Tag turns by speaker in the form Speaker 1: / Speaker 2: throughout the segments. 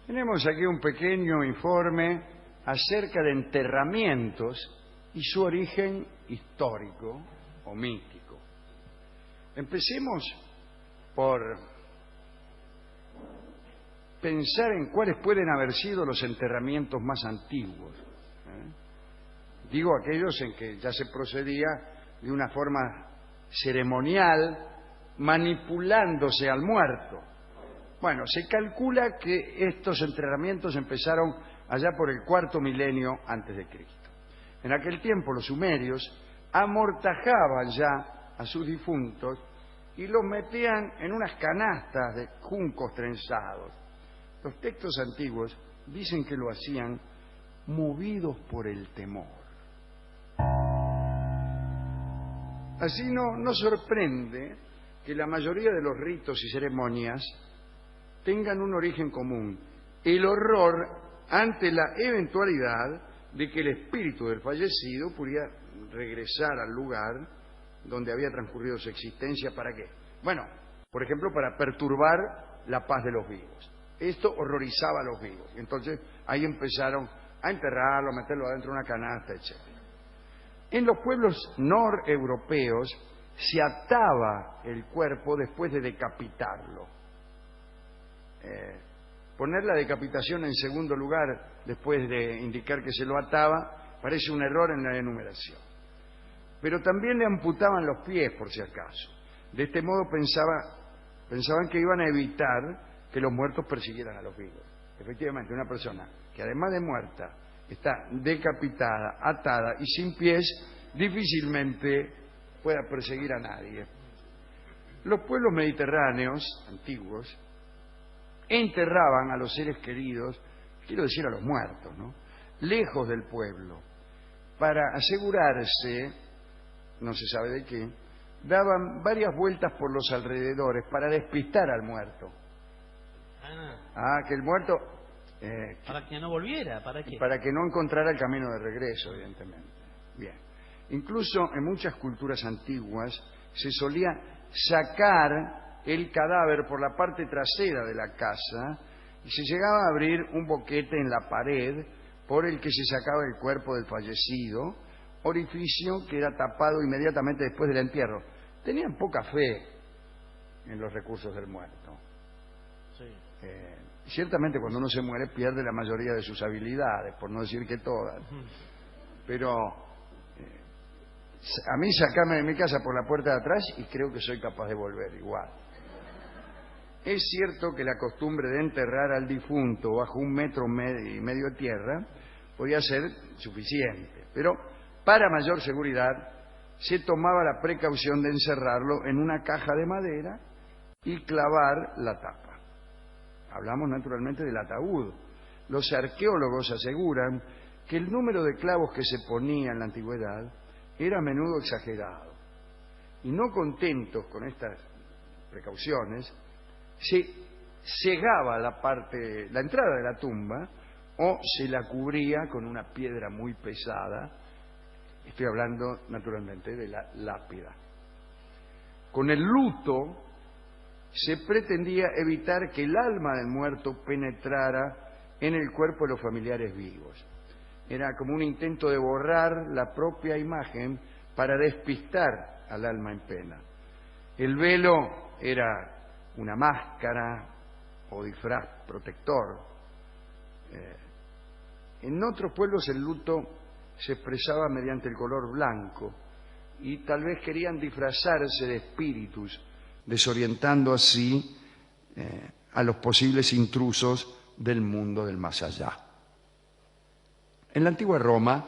Speaker 1: Tenemos aquí un pequeño informe acerca de enterramientos y su origen histórico o mítico. Empecemos por pensar en cuáles pueden haber sido los enterramientos más antiguos. Digo aquellos en que ya se procedía de una forma ceremonial, manipulándose al muerto. Bueno, se calcula que estos enterramientos empezaron allá por el cuarto milenio antes de Cristo. En aquel tiempo los sumerios amortajaban ya a sus difuntos y los metían en unas canastas de juncos trenzados. Los textos antiguos dicen que lo hacían movidos por el temor. Así no sorprende que la mayoría de los ritos y ceremonias tengan un origen común: el horror ante la eventualidad de que el espíritu del fallecido pudiera regresar al lugar donde había transcurrido su existencia. ¿Para qué? Bueno, por ejemplo, para perturbar la paz de los vivos. Esto horrorizaba a los vivos. Entonces ahí empezaron a enterrarlo, a meterlo adentro de una canasta, etc. En los pueblos noreuropeos se ataba el cuerpo después de decapitarlo. Poner la decapitación en segundo lugar después de indicar que se lo ataba parece un error en la enumeración. Pero también le amputaban los pies por si acaso. De este modo pensaban que iban a evitar que los muertos persiguieran a los vivos. Efectivamente, una persona que además de muerta está decapitada, atada y sin pies, difícilmente pueda perseguir a nadie. Los pueblos mediterráneos antiguos enterraban a los seres queridos, quiero decir a los muertos, ¿no?, lejos del pueblo. Para asegurarse, no se sabe de qué, daban varias vueltas por los alrededores para despistar al muerto. Que el muerto...
Speaker 2: para que no volviera, ¿para qué?
Speaker 1: Para que no encontrara el camino de regreso, evidentemente. Bien. Incluso en muchas culturas antiguas se solía sacar el cadáver por la parte trasera de la casa y se llegaba a abrir un boquete en la pared por el que se sacaba el cuerpo del fallecido, orificio que era tapado inmediatamente después del entierro. Tenían poca fe en los recursos del muerto.
Speaker 2: Sí.
Speaker 1: Ciertamente cuando uno se muere pierde la mayoría de sus habilidades, por no decir que todas. Pero a mí sacame de mi casa por la puerta de atrás y creo que soy capaz de volver igual. Es cierto que la costumbre de enterrar al difunto bajo 1,5 metros de tierra podía ser suficiente, pero para mayor seguridad se tomaba la precaución de encerrarlo en una caja de madera y clavar la tapa. Hablamos naturalmente del ataúd. Los arqueólogos aseguran que el número de clavos que se ponía en la antigüedad era a menudo exagerado. Y no contentos con estas precauciones, se cegaba la entrada de la tumba o se la cubría con una piedra muy pesada. Estoy hablando naturalmente de la lápida. Con el luto se pretendía evitar que el alma del muerto penetrara en el cuerpo de los familiares vivos. Era como un intento de borrar la propia imagen para despistar al alma en pena. El velo era una máscara o disfraz protector. En otros pueblos el luto se expresaba mediante el color blanco y tal vez querían disfrazarse de espíritus, desorientando así a los posibles intrusos del mundo del más allá. En la antigua Roma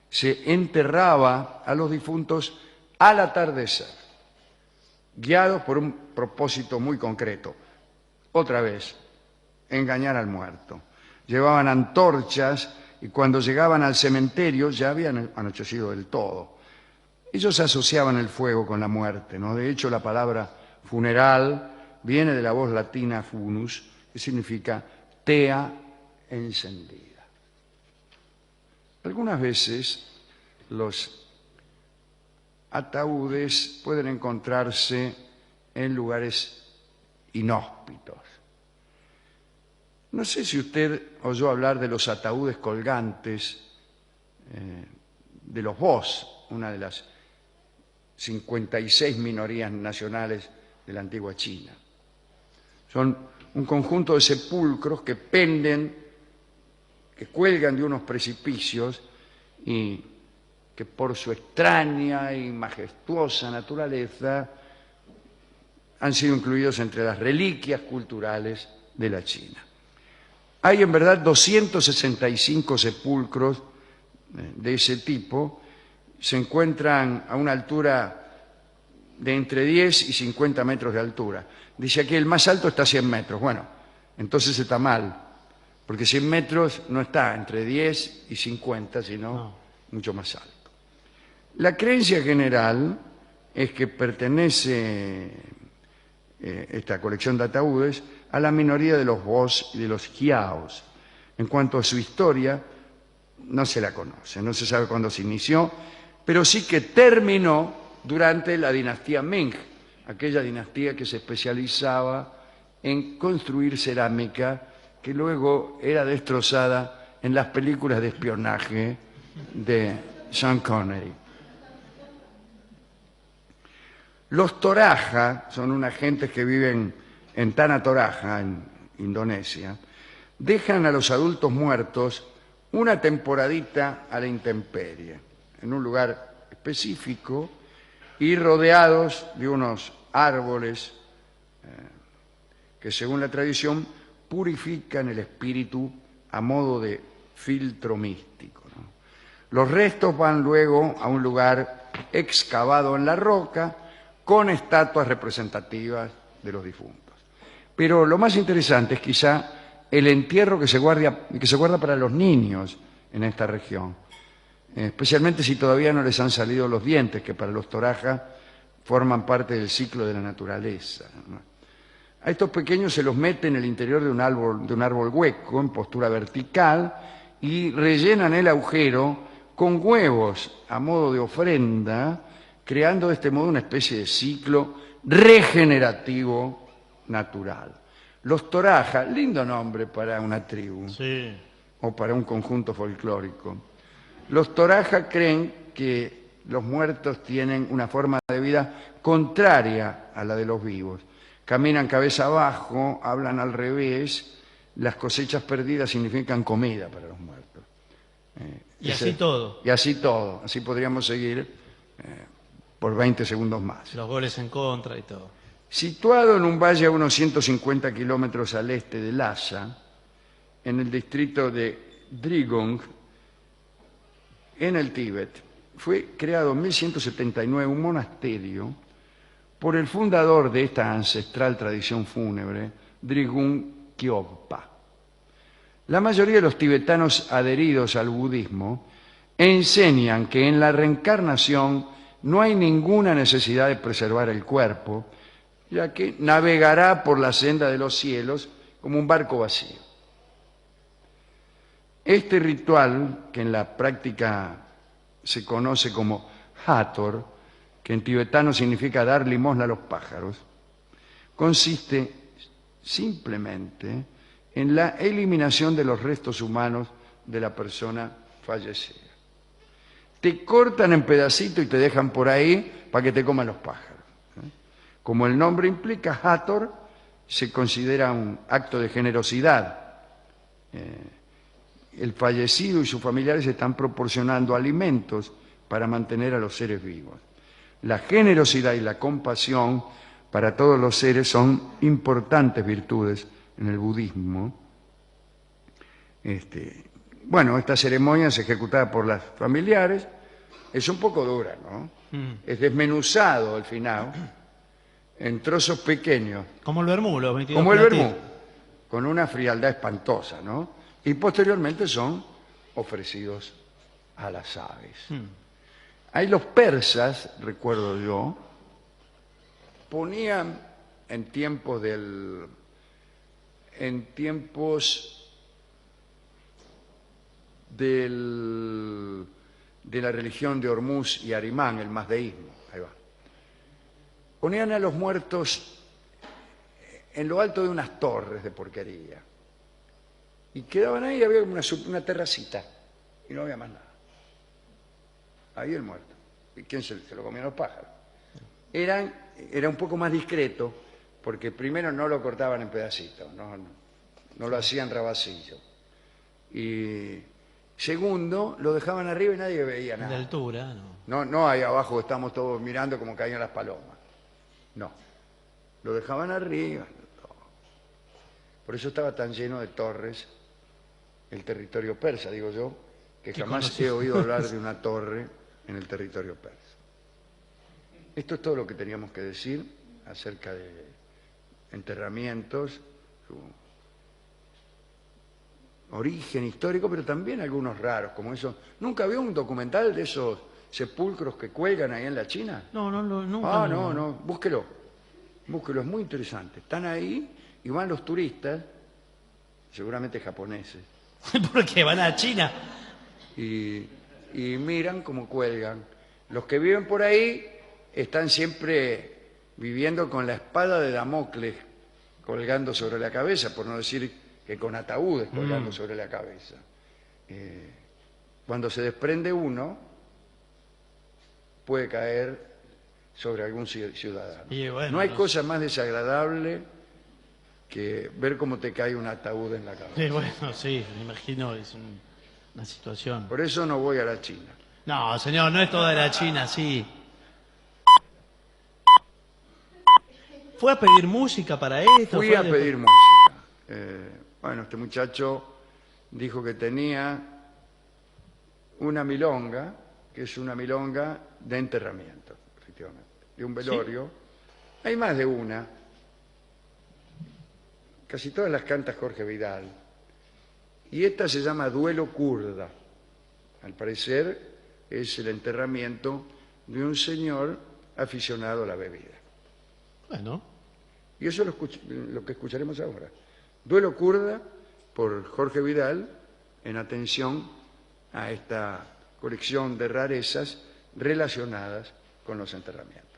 Speaker 1: se enterraba a los difuntos al atardecer, guiados por un propósito muy concreto. Otra vez, engañar al muerto. Llevaban antorchas y cuando llegaban al cementerio ya habían anochecido del todo. Ellos asociaban el fuego con la muerte, ¿no? De hecho, la palabra funeral viene de la voz latina funus, que significa tea encendida. Algunas veces los ataúdes pueden encontrarse en lugares inhóspitos. No sé si usted oyó hablar de los ataúdes colgantes de los Bos, una de las 56 minorías nacionales de la antigua China. Son un conjunto de sepulcros que penden, que cuelgan de unos precipicios y que por su extraña y majestuosa naturaleza han sido incluidos entre las reliquias culturales de la China. Hay en verdad 265 sepulcros de ese tipo, se encuentran a una altura de entre 10 y 50 metros de altura. Dice aquí el más alto está a 100 metros. Bueno, entonces está mal, porque 100 metros no está entre 10 y 50, sino mucho más alto. La creencia general es que pertenece esta colección de ataúdes a la minoría de los Bos y de los Jiaos. En cuanto a su historia, no se la conoce, no se sabe cuándo se inició, pero sí que terminó durante la dinastía Ming, aquella dinastía que se especializaba en construir cerámica que luego era destrozada en las películas de espionaje de Sean Connery. Los Toraja son unas gentes que viven en Tanah Toraja, en Indonesia, dejan a los adultos muertos una temporadita a la intemperie, en un lugar específico y rodeados de unos árboles que, según la tradición, purifican el espíritu a modo de filtro místico, ¿no? Los restos van luego a un lugar excavado en la roca con estatuas representativas de los difuntos. Pero lo más interesante es quizá el entierro que se guarda para los niños en esta región, especialmente si todavía no les han salido los dientes, que para los Toraja forman parte del ciclo de la naturaleza, ¿no? A estos pequeños se los mete en el interior de un árbol hueco, en postura vertical, y rellenan el agujero con huevos a modo de ofrenda, creando de este modo una especie de ciclo regenerativo natural. Los Toraja, lindo nombre para una tribu, sí, o para un conjunto folclórico. Los Toraja creen que los muertos tienen una forma de vida contraria a la de los vivos. Caminan cabeza abajo, hablan al revés, las cosechas perdidas significan comida para los muertos.
Speaker 2: Y así todo.
Speaker 1: Y así todo. Así podríamos seguir por 20 segundos más.
Speaker 2: Los goles en contra y todo.
Speaker 1: Situado en un valle a unos 150 kilómetros al este de Lhasa, en el distrito de Drigong, en el Tíbet, fue creado en 1179 un monasterio por el fundador de esta ancestral tradición fúnebre, Drigung Kyogpa. La mayoría de los tibetanos adheridos al budismo enseñan que en la reencarnación no hay ninguna necesidad de preservar el cuerpo, ya que navegará por la senda de los cielos como un barco vacío. Este ritual, que en la práctica se conoce como Hathor, que en tibetano significa dar limosna a los pájaros, consiste simplemente en la eliminación de los restos humanos de la persona fallecida. Te cortan en pedacitos y te dejan por ahí para que te coman los pájaros. Como el nombre implica, Hathor se considera un acto de generosidad. El fallecido y sus familiares están proporcionando alimentos para mantener a los seres vivos. La generosidad y la compasión para todos los seres son importantes virtudes en el budismo. Bueno, esta ceremonia es ejecutada por las familiares. Es un poco dura, ¿no? Es desmenuzado al final en trozos pequeños.
Speaker 2: Como el vermú, los 22
Speaker 1: Como el vermú, con una frialdad espantosa, ¿no? Y posteriormente son ofrecidos a las aves. Ahí los persas, recuerdo yo, ponían en tiempos de la religión de Hormuz y Arimán, el mazdeísmo, ahí va. Ponían a los muertos en lo alto de unas torres de porquería. Y quedaban ahí, había una terracita, y no había más nada. Ahí el muerto. ¿Y quién se lo comían los pájaros? Era un poco más discreto, porque primero no lo cortaban en pedacitos, no lo hacían rabacillo. Y segundo, lo dejaban arriba y nadie veía nada.
Speaker 2: De altura, no.
Speaker 1: No ahí abajo estamos todos mirando como caían las palomas. No, lo dejaban arriba. Por eso estaba tan lleno de torres el territorio persa, digo yo, que jamás he oído hablar de una torre en el territorio persa. Esto es todo lo que teníamos que decir acerca de enterramientos, su origen histórico, pero también algunos raros, como eso. ¿Nunca vio un documental de esos sepulcros que cuelgan ahí en la China?
Speaker 2: No, nunca.
Speaker 1: No, búsquelo, es muy interesante. Están ahí y van los turistas, seguramente japoneses,
Speaker 2: Porque van a China.
Speaker 1: y miran cómo cuelgan. Los que viven por ahí están siempre viviendo con la espada de Damocles colgando sobre la cabeza, por no decir que con ataúdes colgando sobre la cabeza. Cuando se desprende uno, puede caer sobre algún ciudadano.
Speaker 2: Bueno,
Speaker 1: no hay cosa más desagradable que ver cómo te cae un ataúd en la cabeza.
Speaker 2: Bueno, sí, me imagino, es una situación.
Speaker 1: Por eso no voy a la China.
Speaker 2: No, señor, no es toda la China, sí. ¿Fue a pedir música para esto?
Speaker 1: Fui a pedir música. Bueno, este muchacho dijo que tenía una milonga, que es una milonga de enterramiento, efectivamente, de un velorio. ¿Sí? Hay más de una. Casi todas las canta Jorge Vidal. Y esta se llama Duelo Kurda. Al parecer es el enterramiento de un señor aficionado a la bebida.
Speaker 2: Bueno.
Speaker 1: Y eso es lo que escucharemos ahora. Duelo Kurda por Jorge Vidal, en atención a esta colección de rarezas relacionadas con los enterramientos.